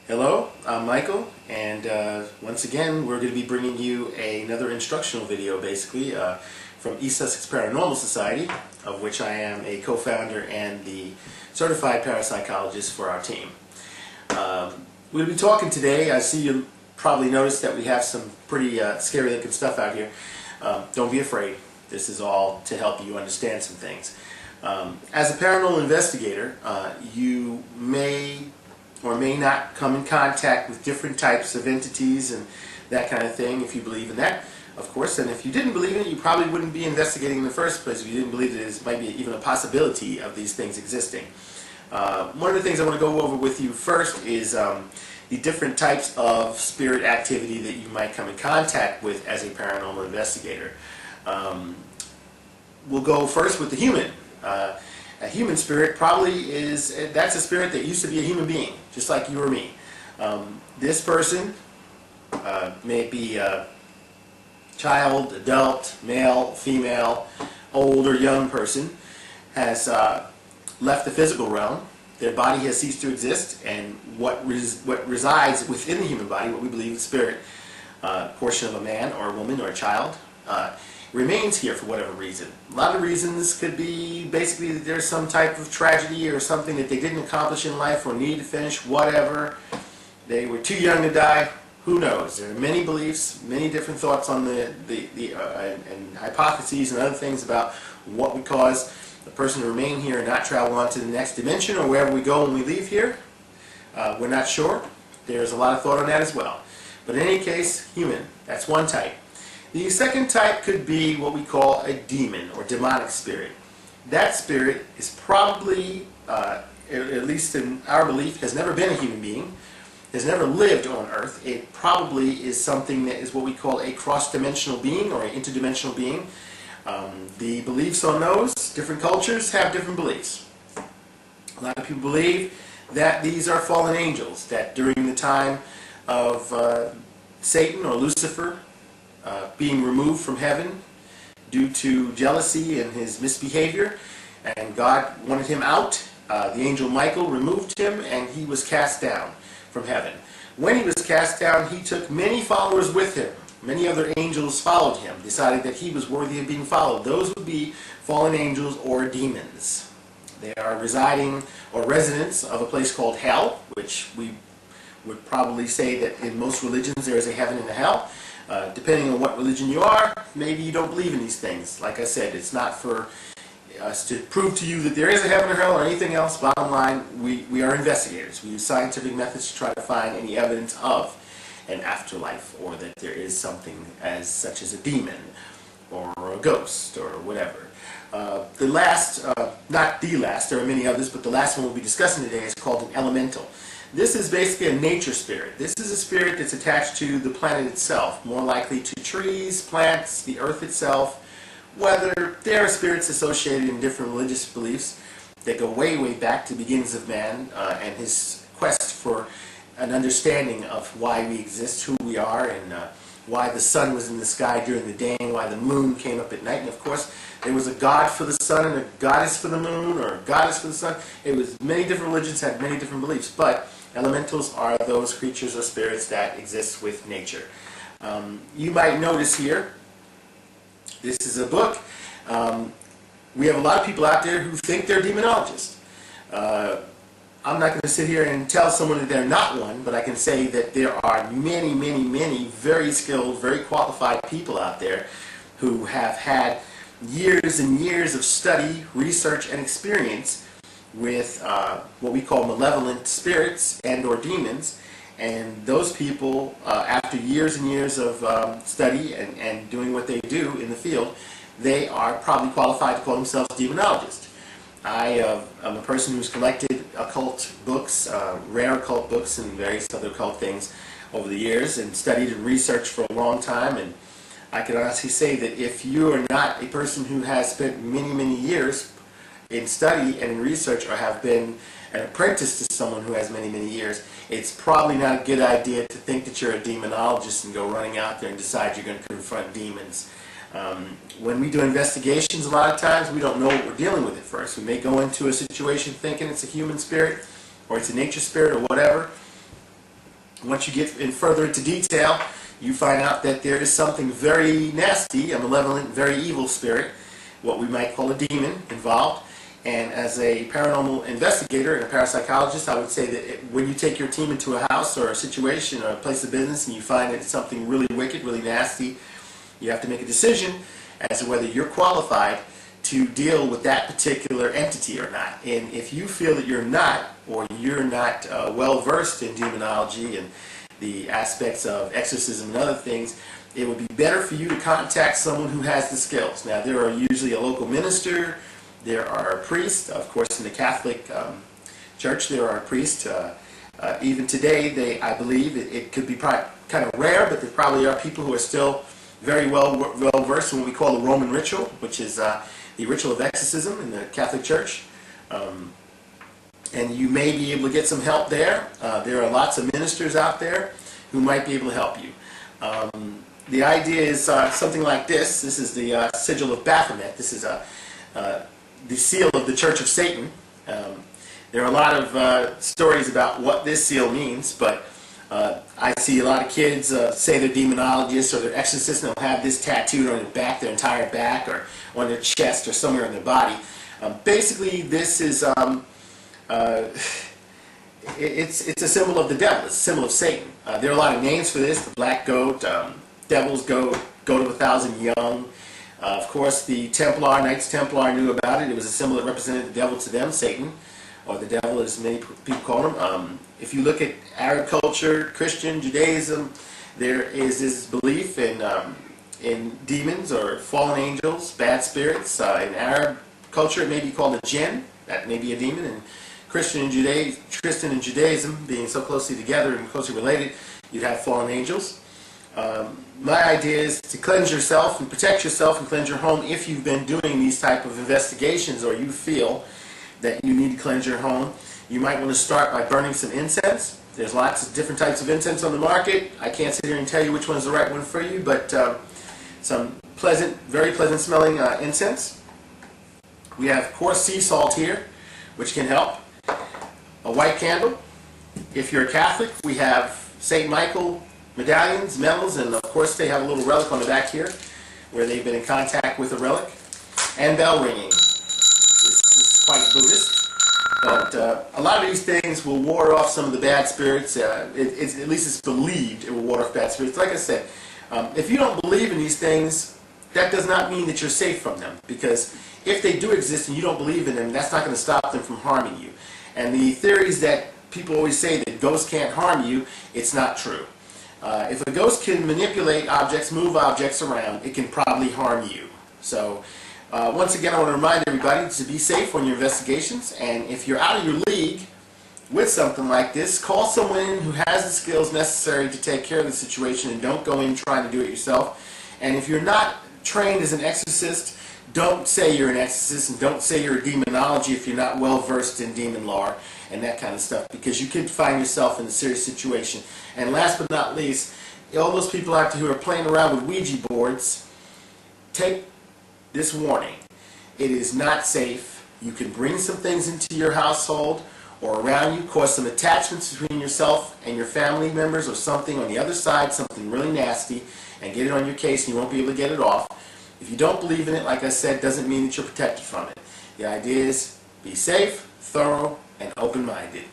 Hello, I'm Michael, and once again we're going to be bringing you another instructional video basically from East Sussex Paranormal Society, of which I am a co-founder and the certified parapsychologist for our team. We'll be talking today. I see you probably noticed that we have some pretty scary looking stuff out here. Don't be afraid. This is all to help you understand some things. As a paranormal investigator, you may or may not come in contact with different types of entities and that kind of thing if you believe in that, of course. And if you didn't believe in it, you probably wouldn't be investigating in the first place if you didn't believe that there might be even a possibility of these things existing. One of the things I want to go over with you first is the different types of spirit activity that you might come in contact with as a paranormal investigator. We'll go first with the human. A human spirit probably that's a spirit that used to be a human being, just like you or me. This person may be a child, adult, male, female, old or young person, has left the physical realm. Their body has ceased to exist, and what resides within the human body, what we believe is the spirit portion of a man or a woman or a child, remains here for whatever reason. A lot of reasons could be basically that there's some type of tragedy or something that they didn't accomplish in life or needed to finish, whatever. They were too young to die. Who knows? There are many beliefs, many different thoughts on and hypotheses and other things about what would cause a person to remain here and not travel on to the next dimension or wherever we go when we leave here. We're not sure. There's a lot of thought on that as well. But in any case, human. That's one type. The second type could be what we call a demon or demonic spirit. That spirit is probably, at least in our belief, has never been a human being, has never lived on Earth. It probably is something that is what we call a cross-dimensional being or an interdimensional being. The beliefs on those, different cultures have different beliefs. A lot of people believe that these are fallen angels, that during the time of Satan or Lucifer, being removed from heaven due to jealousy and his misbehavior, and God wanted him out. The angel Michael removed him and he was cast down from heaven. When he was cast down, he took many followers with him. Many other angels followed him, decided that he was worthy of being followed. Those would be fallen angels or demons. They are residing or residents of a place called hell, which we would probably say that in most religions there is a heaven and a hell. Depending on what religion you are, maybe you don't believe in these things. Like I said, it's not for us to prove to you that there is a heaven or hell or anything else. Bottom line, we are investigators. We use scientific methods to try to find any evidence of an afterlife or that there is something as such as a demon or a ghost or whatever. The last, not the last, there are many others, but the last one we'll be discussing today is called an elemental. This is basically a nature spirit. This is a spirit that's attached to the planet itself, more likely to trees, plants, the earth itself. Whether there are spirits associated in different religious beliefs that go way, way back to the beginnings of man and his quest for an understanding of why we exist, who we are, and why the sun was in the sky during the day and why the moon came up at night. And of course, there was a god for the sun and a goddess for the moon, or a goddess for the sun. It was many different religions had many different beliefs, but elementals are those creatures or spirits that exist with nature. You might notice here, this is a book. We have a lot of people out there who think they're demonologists. I'm not going to sit here and tell someone that they're not one, but I can say that there are many, many, many very skilled, very qualified people out there who have had years and years of study, research, and experience with what we call malevolent spirits and or demons. And those people, after years and years of study and doing what they do in the field, they are probably qualified to call themselves demonologists. I am a person who's collected occult books, rare occult books and various other occult things over the years, and studied and researched for a long time. And I can honestly say that if you are not a person who has spent many, many years in study and in research, or have been an apprentice to someone who has many, many years, it's probably not a good idea to think that you're a demonologist and go running out there and decide you're going to confront demons. When we do investigations, a lot of times we don't know what we're dealing with at first. We may go into a situation thinking it's a human spirit or it's a nature spirit or whatever, Once you get in further into detail, you find out that there is something very nasty, a malevolent, very evil spirit, what we might call a demon, involved. And as a paranormal investigator and a parapsychologist, I would say that when you take your team into a house or a situation or a place of business and you find that it's something really wicked, really nasty, you have to make a decision as to whether you're qualified to deal with that particular entity or not. And if you feel that you're not, or you're not well versed in demonology and the aspects of exorcism and other things, it would be better for you to contact someone who has the skills. Now, there are usually a local minister, there are priests, of course in the Catholic Church there are priests. Even today, I believe, it could be kind of rare, but there probably are people who are still very well versed in what we call the Roman ritual, which is the ritual of exorcism in the Catholic Church. And you may be able to get some help there. There are lots of ministers out there who might be able to help you. The idea is something like this. This is the sigil of Baphomet. This is the seal of the Church of Satan. There are a lot of stories about what this seal means, but I see a lot of kids say they're demonologists or they're exorcists and they'll have this tattooed on their back, their entire back, or on their chest or somewhere in their body. Basically, this is it's a symbol of the devil. It's a symbol of Satan. There are a lot of names for this. The black goat, devil's goat, goat of 1,000 young. Of course, the Templar, Knights Templar knew about it. It was a symbol that represented the devil to them, Satan, or the devil as many people call him. If you look at Arab culture, Christian, Judaism, there is this belief in demons or fallen angels, bad spirits. In Arab culture, it may be called a jinn. That may be a demon. And Christian and Judaism being so closely together and closely related, you'd have fallen angels. My idea is to cleanse yourself and protect yourself and cleanse your home if you've been doing these type of investigations or you feel that you need to cleanse your home. You might want to start by burning some incense. There's lots of different types of incense on the market. I can't sit here and tell you which one's the right one for you, but some pleasant, very pleasant smelling incense. We have coarse sea salt here, which can help. A white candle. If you're a Catholic, we have St. Michael medallions, medals, and of course they have a little relic on the back here where they've been in contact with a relic. And bell ringing. This is quite Buddhist, but a lot of these things will ward off some of the bad spirits. At least it's believed it will ward off bad spirits. Like I said, if you don't believe in these things, that does not mean that you're safe from them, because if they do exist and you don't believe in them, that's not going to stop them from harming you. And the theories that people always say that ghosts can't harm you, it's not true. If a ghost can manipulate objects, move objects around, it can probably harm you. So once again, I want to remind everybody to be safe on your investigations, and if you're out of your league with something like this, call someone who has the skills necessary to take care of the situation, and don't go in trying to do it yourself. And if you're not trained as an exorcist, don't say you're an exorcist, and don't say you're a demonology if you're not well versed in demon lore and that kind of stuff, because you could find yourself in a serious situation. And last but not least, all those people out there who are playing around with Ouija boards, take this warning. It is not safe. You can bring some things into your household or around you, cause some attachments between yourself and your family members or something on the other side, something really nasty, and get it on your case and you won't be able to get it off. If you don't believe in it, like I said, doesn't mean that you're protected from it. The idea is be safe, thorough, and open-minded.